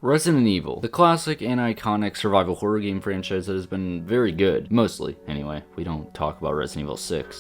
Resident Evil, the classic and iconic survival horror game franchise that has been very good. Mostly, anyway. We don't talk about Resident Evil 6.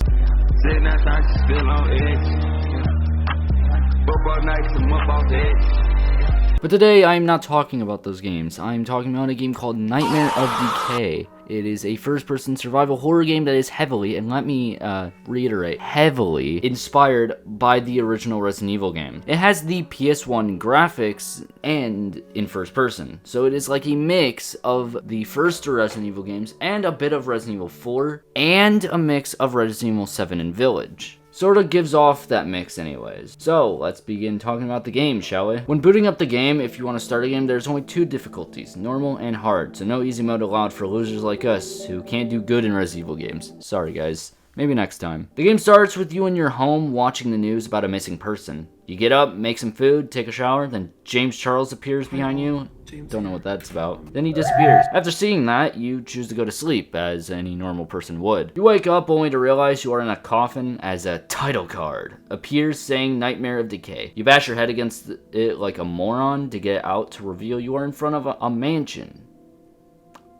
But today, I'm not talking about those games. I'm talking about a game called Nightmare of Decay. It is a first-person survival horror game that is heavily, and let me reiterate, heavily inspired by the original Resident Evil game. It has the PS1 graphics and in first person. So it is like a mix of the first Resident Evil games and a bit of Resident Evil 4 and a mix of Resident Evil 7 and Village. Sort of gives off that mix anyways. So, let's begin talking about the game, shall we? When booting up the game, if you want to start a game, there's only two difficulties, normal and hard, so no easy mode allowed for losers like us, who can't do good in Resident Evil games. Sorry guys. Maybe next time. The game starts with you in your home watching the news about a missing person. You get up, make some food, take a shower, then James Charles appears behind you. Don't know what that's about. Then he disappears. After seeing that, you choose to go to sleep, as any normal person would. You wake up only to realize you are in a coffin as a title card appears saying Nightmare of Decay. You bash your head against it like a moron to get out to reveal you are in front of a mansion.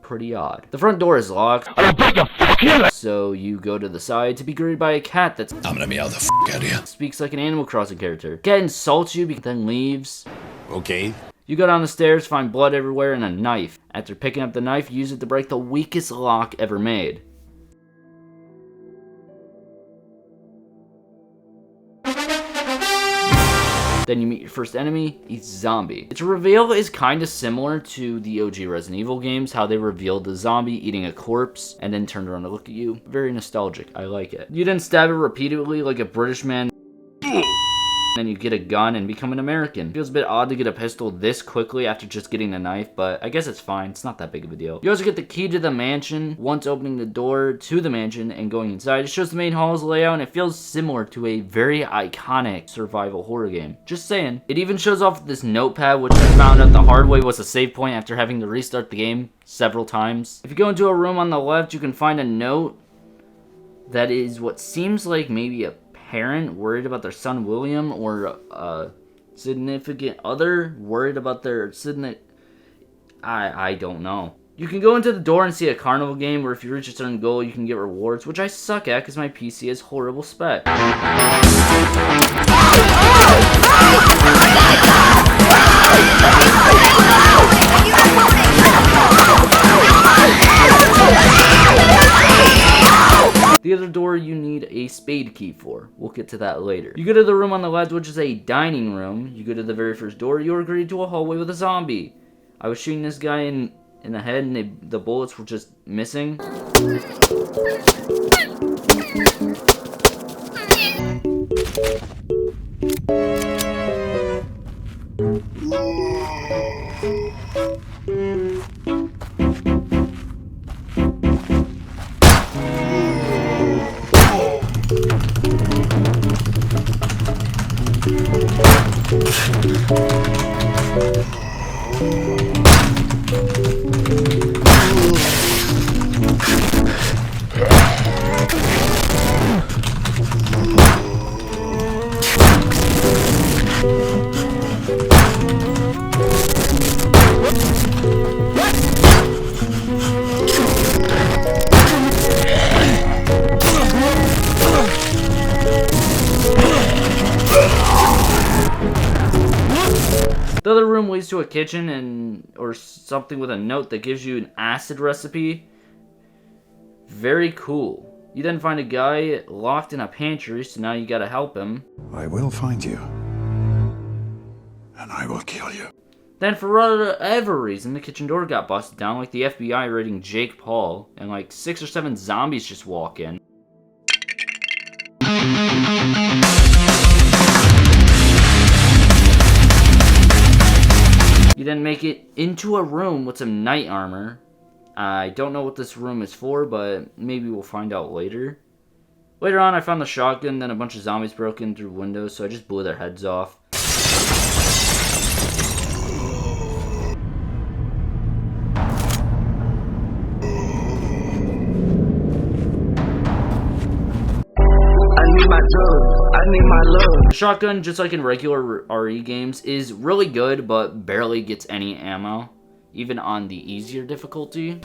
Pretty odd. The front door is locked, so you go to the side to be greeted by a cat that's I'm gonna meow the f out of you. Speaks like an Animal Crossing character. Cat insults you, then leaves. Okay. You go down the stairs, find blood everywhere, and a knife. After picking up the knife, use it to break the weakest lock ever made. Then you meet your first enemy, a zombie. Its reveal is kinda similar to the OG Resident Evil games, how they revealed the zombie eating a corpse and then turned around to look at you. Very nostalgic, I like it. You then stab it repeatedly like a British man. Then you get a gun and become an American. Feels a bit odd to get a pistol this quickly after just getting a knife, but I guess it's fine. It's not that big of a deal. You also get the key to the mansion. Once opening the door to the mansion and going inside, it shows the main hall's layout and it feels similar to a very iconic survival horror game. Just saying. It even shows off this notepad, which I found out the hard way was a save point after having to restart the game several times. If you go into a room on the left, you can find a note that is what seems like maybe a parent worried about their son William, or a significant other worried about their I don't know. You can go into the door and see a carnival game where if you reach a certain goal you can get rewards, which I suck at because my PC has horrible spec. The other door you need a spade key for. We'll get to that later. You go to the room on the left, which is a dining room. You go to the very first door, you are greeted to a hallway with a zombie. I was shooting this guy in the head and the bullets were just missing. The other room leads to a kitchen or something with a note that gives you an acid recipe. Very cool. You then find a guy locked in a pantry, so now you gotta help him. I will find you. And I will kill you. Then for whatever reason, the kitchen door got busted down like the FBI raiding Jake Paul, and like 6 or 7 zombies just walk in. You then make it into a room with some knight armor. I don't know what this room is for, but maybe we'll find out later. Later on, I found the shotgun, then a bunch of zombies broke in through windows, so I just blew their heads off. I need my drugs. I need my love. The shotgun, just like in regular RE games, is really good, but barely gets any ammo, even on the easier difficulty.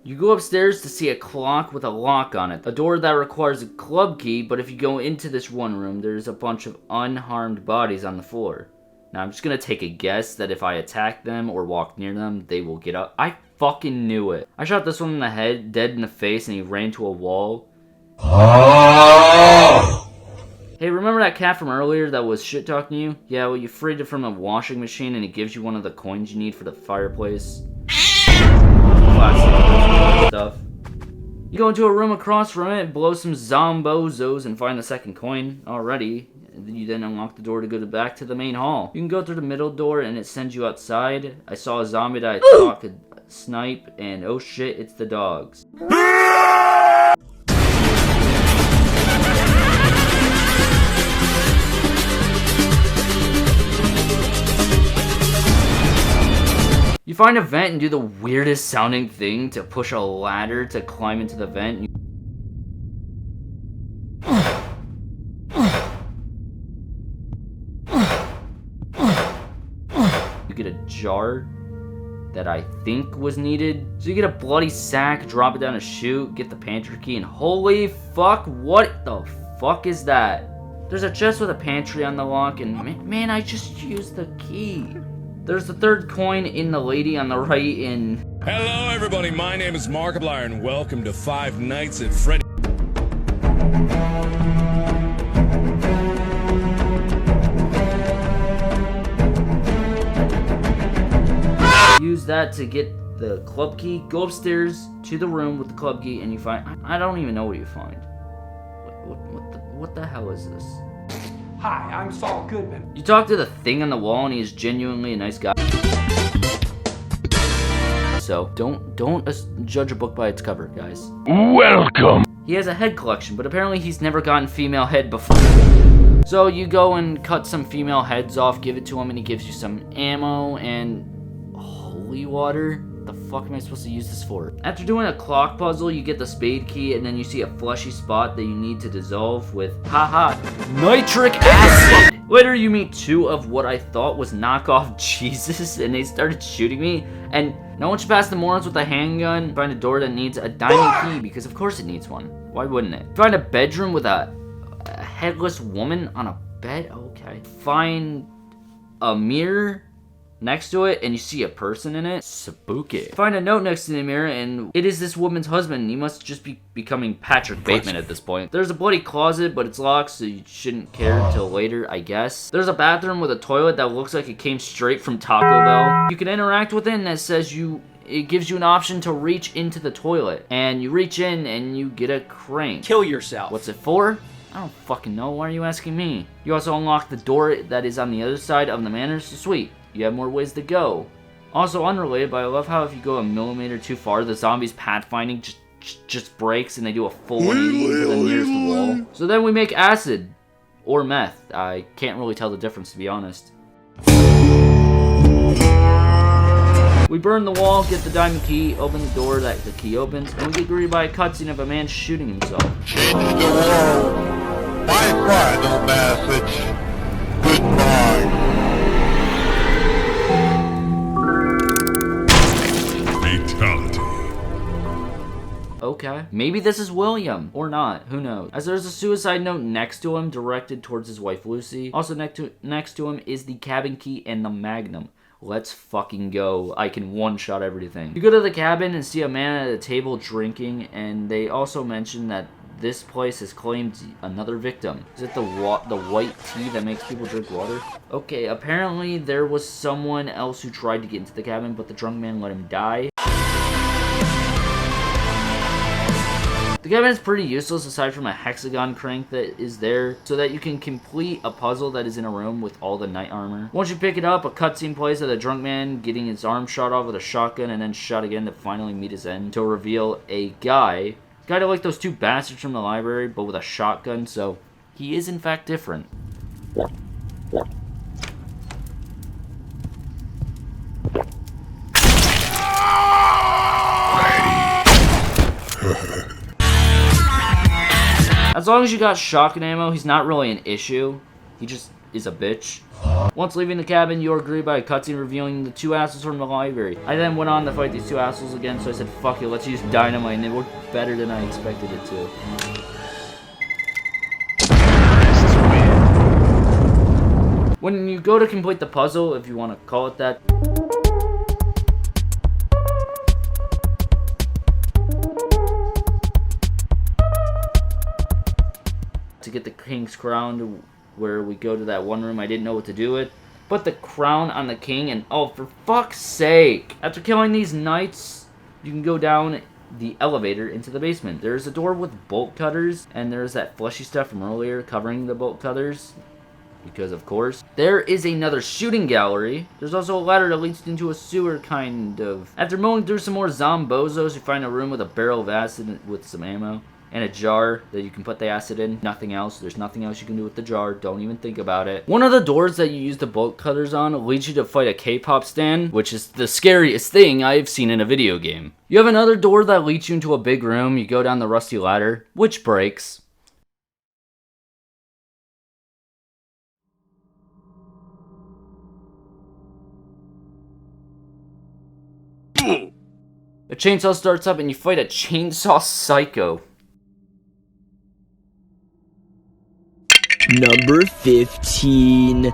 You go upstairs to see a clock with a lock on it, a door that requires a club key, but if you go into this one room, there's a bunch of unharmed bodies on the floor. Now, I'm just gonna take a guess that if I attack them or walk near them, they will get up. I fucking knew it. I shot this one in the head, dead in the face, and he ran to a wall. Hey, remember that cat from earlier that was shit-talking you? Yeah, well, you freed it from a washing machine and it gives you one of the coins you need for the fireplace. Classic stuff. You go into a room across from it, blow some zombozos, and find the second coin already. You then unlock the door to go back to the main hall. You can go through the middle door and it sends you outside. I saw a zombie that I thought could snipe, and oh shit, it's the dogs. You find a vent and do the weirdest sounding thing to push a ladder to climb into the vent. You get a jar that I think was needed. So you get a bloody sack, drop it down a chute, get the pantry key, and holy fuck, what the fuck is that? There's a chest with a pantry on the lock, and man, I just used the key. There's the third coin in the lady on the right in... Hello everybody, my name is Markiplier and welcome to Five Nights at Freddy's. Use that to get the club key. Go upstairs to the room with the club key and you find... I don't even know what you find. What the hell is this? Hi, I'm Saul Goodman. You talk to the thing on the wall and he is genuinely a nice guy. So, don't judge a book by its cover, guys. Welcome. He has a head collection, but apparently he's never gotten female head before. So you go and cut some female heads off, give it to him, and he gives you some ammo and holy water. What the fuck am I supposed to use this for? After doing a clock puzzle, you get the spade key, and then you see a fleshy spot that you need to dissolve with, haha, nitric acid! Later, you meet two of what I thought was knockoff Jesus, and they started shooting me, and no one should pass the morons with a handgun. Find a door that needs a diamond key, because of course it needs one. Why wouldn't it? Find a bedroom with a headless woman on a bed? Okay. Find a mirror next to it, and you see a person in it. Spooky. Find a note next to the mirror, and it is this woman's husband. He must just be becoming Patrick Bateman at this point. There's a bloody closet, but it's locked, so you shouldn't care until later, I guess. There's a bathroom with a toilet that looks like it came straight from Taco Bell. You can interact with it, and it says it gives you an option to reach into the toilet. And you reach in, and you get a crank. Kill yourself. What's it for? I don't fucking know. Why are you asking me? You also unlock the door that is on the other side of the manor, so sweet. You have more ways to go. Also unrelated, but I love how if you go a millimeter too far, the zombies' pathfinding just breaks and they do a full 180 to the nearest wall. So then we make acid. Or meth. I can't really tell the difference, to be honest. We burn the wall, get the diamond key, open the door that the key opens, and we get greeted by a cutscene of a man shooting himself. Change the world. My final message. Goodbye. Okay. Maybe this is William. Or not. Who knows? As there's a suicide note next to him directed towards his wife Lucy. Also next to him is the cabin key and the magnum. Let's fucking go. I can one-shot everything. You go to the cabin and see a man at a table drinking, and they also mention that this place has claimed another victim. Is it the white tea that makes people drink water? Okay, apparently there was someone else who tried to get into the cabin, but the drunk man let him die. The cabin is pretty useless aside from a hexagon crank that is there so that you can complete a puzzle that is in a room with all the knight armor. Once you pick it up, a cutscene plays of the drunk man getting his arm shot off with a shotgun and then shot again to finally meet his end to reveal a guy. Kinda like those two bastards from the library, but with a shotgun, so he is in fact different. As long as you got shotgun ammo, he's not really an issue. He just is a bitch. Once leaving the cabin, you're greeted by a cutscene revealing the two assholes from the library. I then went on to fight these two assholes again, so I said, fuck it, let's use dynamite, and it worked better than I expected it to. When you go to complete the puzzle, if you want to call it that, to get the king's crown, where we go to that one room I didn't know what to do with, put the crown on the king, and oh, for fuck's sake! After killing these knights, you can go down the elevator into the basement. There's a door with bolt cutters, and there's that fleshy stuff from earlier covering the bolt cutters, because of course. There is another shooting gallery. There's also a ladder that leads into a sewer, kind of. After mowing through some more zombozos, you find a room with a barrel of acid with some ammo. And a jar that you can put the acid in. Nothing else. There's nothing else you can do with the jar. Don't even think about it. One of the doors that you use the bolt cutters on leads you to fight a K-pop stan, which is the scariest thing I've seen in a video game. You have another door that leads you into a big room. You go down the rusty ladder, which breaks. A chainsaw starts up and you fight a chainsaw psycho. Number 15,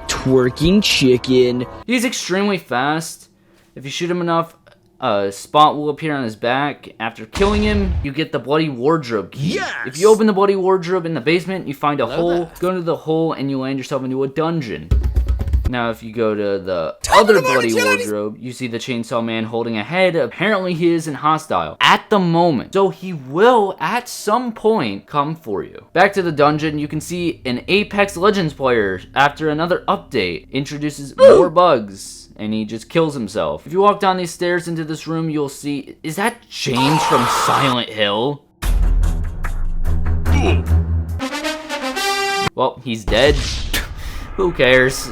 Twerking Chicken. He's extremely fast. If you shoot him enough, a spot will appear on his back. After killing him, you get the bloody wardrobe key. Yes! If you open the bloody wardrobe in the basement, you find a hole. Go into the hole and you land yourself into a dungeon. Now, if you go to the other bloody wardrobe, you see the chainsaw man holding a head. Apparently, he isn't hostile at the moment, so he will, at some point, come for you. Back to the dungeon, you can see an Apex Legends player, after another update, introduces more bugs, and he just kills himself. If you walk down these stairs into this room, you'll see, is that James from Silent Hill? Well, he's dead. Who cares?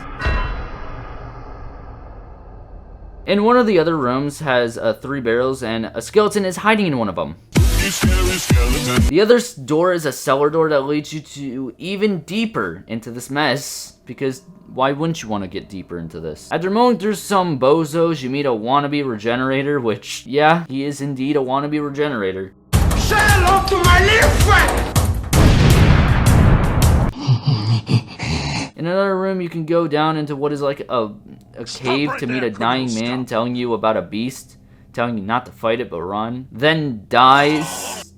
And one of the other rooms has 3 barrels, and a skeleton is hiding in one of them. The other door is a cellar door that leads you to even deeper into this mess, because why wouldn't you want to get deeper into this? After mowing through some bozos, you meet a wannabe regenerator, which, yeah, he is indeed a wannabe regenerator. Say hello to my little friend! In another room, you can go down into what is like a cave to meet a dying man telling you about a beast, telling you not to fight it but run, then dies,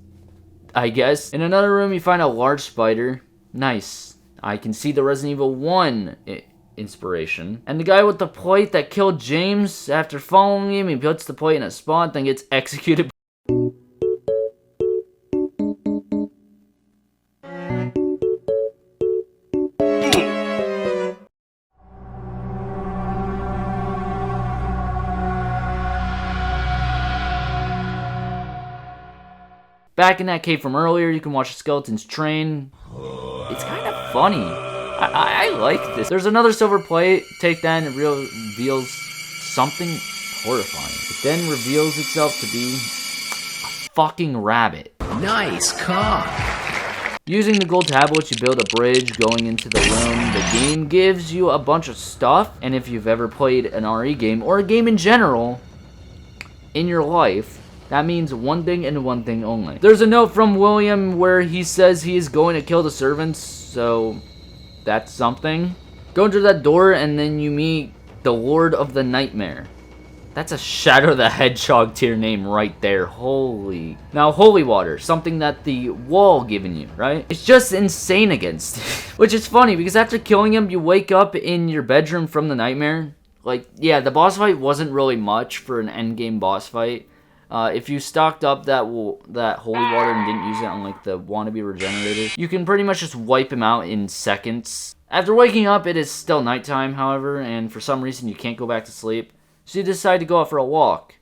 I guess. In another room, you find a large spider. Nice. I can see the Resident Evil 1 inspiration. And the guy with the plate that killed James, after following him, he puts the plate in a spot, then gets executed. Back in that cave from earlier, you can watch skeletons train. It's kind of funny. I like this. There's another silver plate. Take that and it reveals something horrifying. It then reveals itself to be a fucking rabbit. Nice cock. Using the gold tablets, you build a bridge going into the room. The game gives you a bunch of stuff, and if you've ever played an RE game, or a game in general, in your life, that means one thing and one thing only. There's a note from William where he says he is going to kill the servants, so that's something. Go into that door and then you meet the Lord of the Nightmare. That's a Shadow the Hedgehog tier name right there. Holy. Now, holy water, something that the wall given you, right? It's just insane against it. Which is funny because after killing him, you wake up in your bedroom from the nightmare. Like, yeah, the boss fight wasn't really much for an endgame boss fight. If you stocked up that holy water and didn't use it on like the wannabe regenerator, you can pretty much just wipe him out in seconds. After waking up, it is still nighttime, however, and for some reason you can't go back to sleep. So you decide to go out for a walk.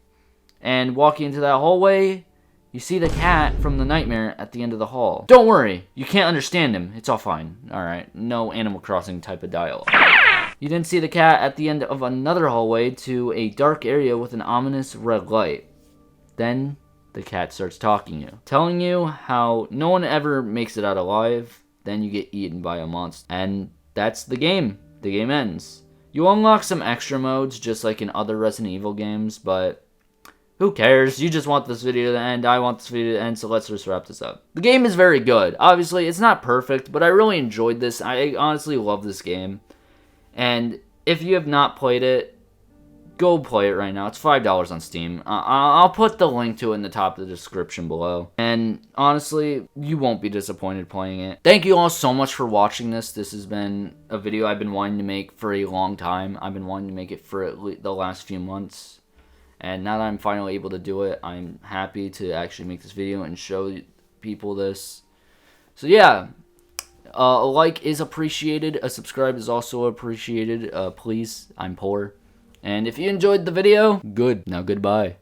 And walking into that hallway, you see the cat from the nightmare at the end of the hall. Don't worry, you can't understand him. It's all fine. Alright, no Animal Crossing type of dialogue. You then see the cat at the end of another hallway to a dark area with an ominous red light. Then the cat starts talking to you, telling you how no one ever makes it out alive, then you get eaten by a monster. And that's the game. The game ends. You unlock some extra modes just like in other Resident Evil games, but who cares? You just want this video to end. I want this video to end, so let's just wrap this up. The game is very good. Obviously, it's not perfect, but I really enjoyed this. I honestly love this game. And if you have not played it, go play it right now. It's $5 on Steam. I'll put the link to it in the top of the description below. And honestly, you won't be disappointed playing it. Thank you all so much for watching this. This has been a video I've been wanting to make for a long time. I've been wanting to make it for the last few months. And now that I'm finally able to do it, I'm happy to actually make this video and show people this. So yeah, a like is appreciated. A subscribe is also appreciated. Please, I'm poor. And if you enjoyed the video, good. Now goodbye.